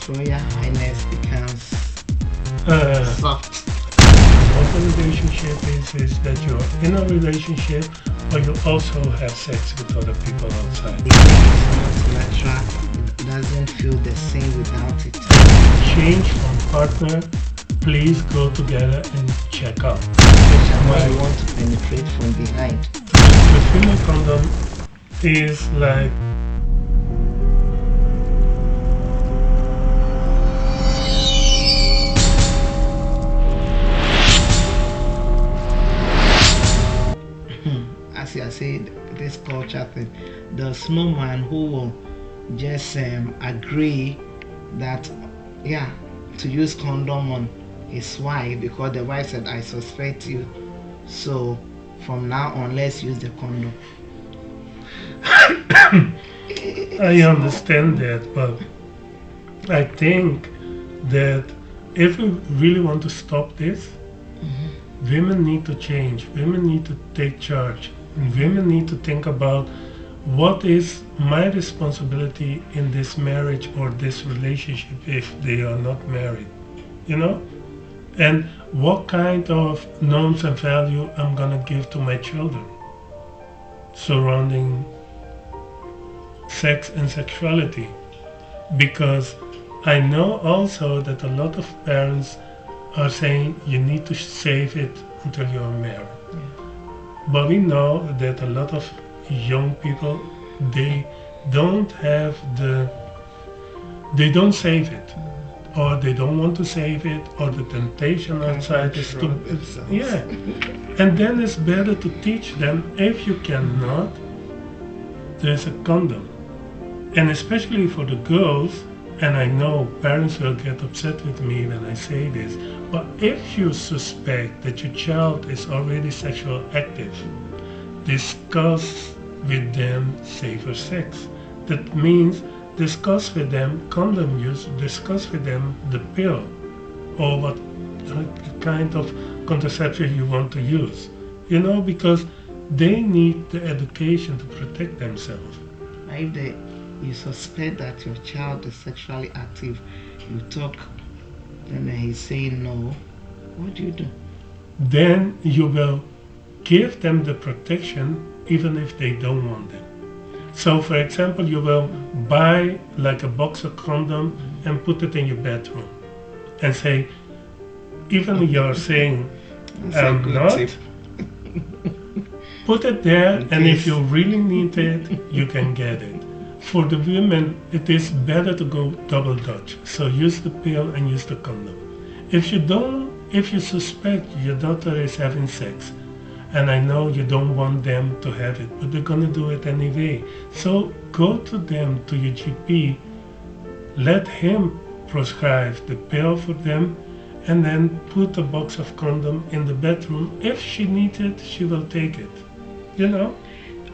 Royal Highness becomes soft. What the relationship is that you're in a relationship, but you also have sex with other people outside. It's not natural. It doesn't feel the same without it. Change from partner. Please go together and check out. Especially when you want to penetrate from behind. The female condom is like as I said, this culture thing, there's no man who will just agree that, yeah, to use condom on his wife because the wife said, I suspect you, so from now on, let's use the condom. I understand that, but I think that if we really want to stop this, women need to change. Women need to take charge. And women need to think about what is my responsibility in this marriage or this relationship if they are not married, you know? And what kind of norms and value I'm gonna give to my children surrounding sex and sexuality. Because I know also that a lot of parents are saying you need to save it until you are married. Yeah. But we know that a lot of young people, they don't save it, or they don't want to save it, or the temptation outside is too, yeah. And then it's better to teach them, if you cannot, there's a condom. And especially for the girls, and I know parents will get upset with me when I say this, but if you suspect that your child is already sexually active, discuss with them safer sex. That means discuss with them condom use, discuss with them the pill, or what kind of contraception you want to use. You know, because they need the education to protect themselves. If you suspect that your child is sexually active, you talk, and then he's saying no, what do you do? Then you will give them the protection even if they don't want them. So for example, you will buy like a box of condom and put it in your bedroom and say, even you're saying I'm not, put it there, and if you really need it, you can get it. For the women, it is better to go double dutch. So use the pill and use the condom. If you suspect your daughter is having sex, and I know you don't want them to have it, but they're gonna do it anyway. So go to them, to your GP, let him prescribe the pill for them, and then put a box of condom in the bedroom. If she needs it, she will take it, you know?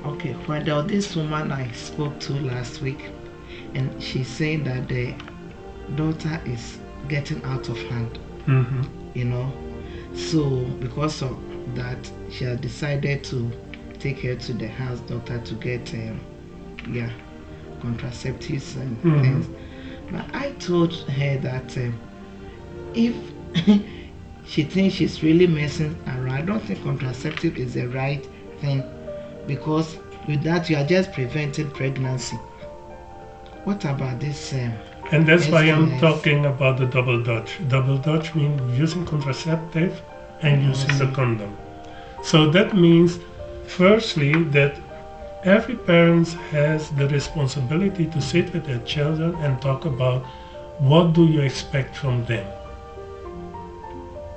Okay, well, there was this woman I spoke to last week, and she's saying that the daughter is getting out of hand, you know. So because of that, she has decided to take her to the house doctor to get contraceptives and things. But I told her that if she thinks she's really messing around, I don't think contraceptive is the right thing, because with that you are just preventing pregnancy. What about this? And that's why I'm talking about the double dutch. Double dutch means using contraceptive and using the condom. So that means, firstly, that every parent has the responsibility to sit with their children and talk about what do you expect from them.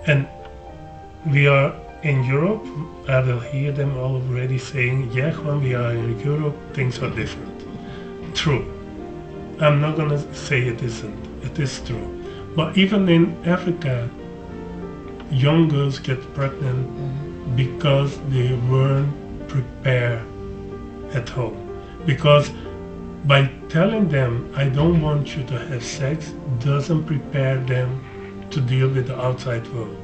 And we are in Europe, I will hear them already saying, yeah, when we are in Europe, things are different. True. I'm not going to say it isn't. It is true. But even in Africa, young girls get pregnant because they weren't prepared at home. Because by telling them, I don't want you to have sex, doesn't prepare them to deal with the outside world.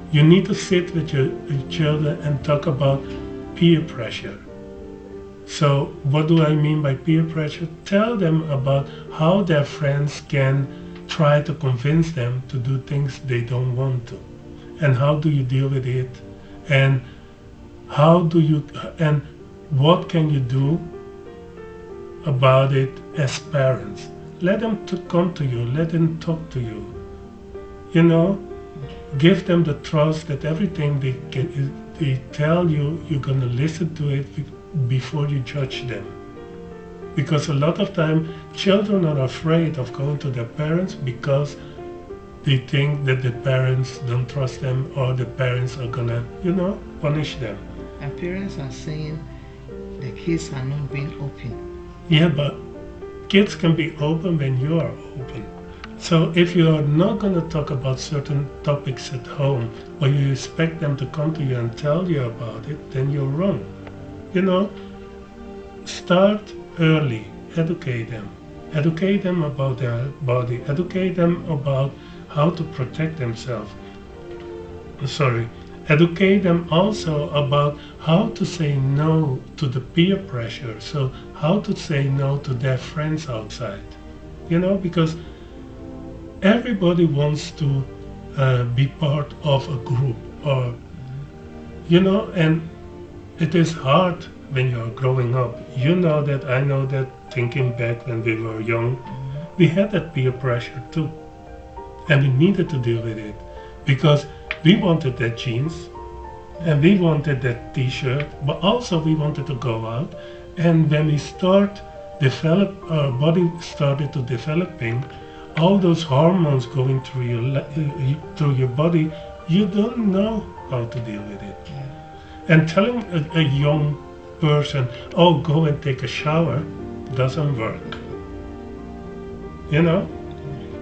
You need to sit with your children and talk about peer pressure. So what do I mean by peer pressure? Tell them about how their friends can try to convince them to do things they don't want to. And how do you deal with it? And how do you, and what can you do about it as parents? Let them come to you, let them talk to you. You know, give them the trust that everything they tell you, you're going to listen to it before you judge them. Because a lot of time children are afraid of going to their parents because they think that the parents don't trust them or the parents are gonna, punish them. And parents are saying the kids are not being open. Yeah, but kids can be open when you are open. So if you are not going to talk about certain topics at home, or you expect them to come to you and tell you about it, then you're wrong. Start early, educate them. Educate them about their body, educate them about how to protect themselves. Educate them also about how to say no to the peer pressure, so how to say no to their friends outside. Because everybody wants to be part of a group, or and it is hard when you're growing up. I know that, thinking back when we were young, we had that peer pressure too, and we needed to deal with it because we wanted that jeans and we wanted that t-shirt, but also we wanted to go out. And when we our body started to developing, all those hormones going through your body, you don't know how to deal with it. And telling a young person, oh, go and take a shower, doesn't work.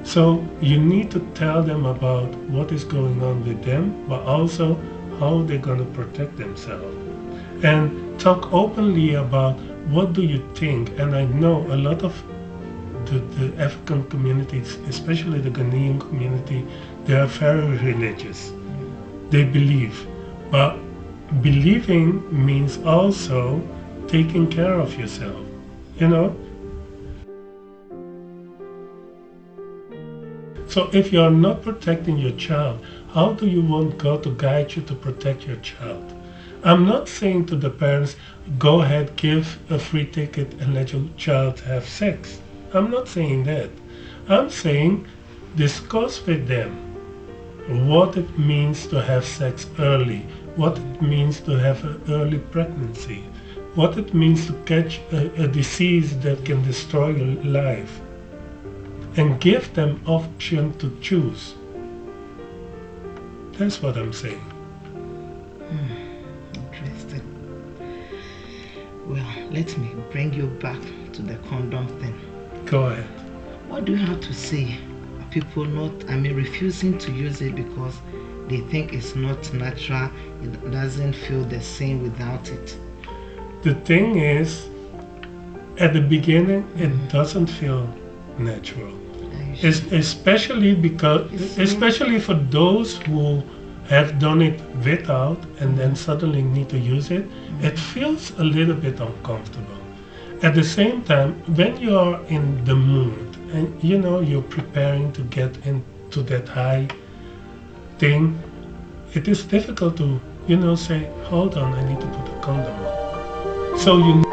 So you need to tell them about what is going on with them, but also how they're going to protect themselves. And talk openly about what do you think. And I know a lot of the African communities, especially the Ghanaian community, they are very religious. They believe. But believing means also taking care of yourself, So if you are not protecting your child, how do you want God to guide you to protect your child? I'm not saying to the parents, go ahead, give a free ticket and let your child have sex. I'm not saying that. I'm saying discuss with them what it means to have sex early, what it means to have an early pregnancy, what it means to catch a disease that can destroy your life, and give them option to choose. That's what I'm saying. Interesting. Well, let me bring you back to the condom thing. Go ahead. What do you have to say? People refusing to use it because they think it's not natural, it doesn't feel the same without it. The thing is, at the beginning, it doesn't feel natural. Especially for those who have done it without and then suddenly need to use it, it feels a little bit uncomfortable. At the same time, when you are in the mood and you're preparing to get into that high thing, it is difficult to say, hold on, I need to put a condom on. So you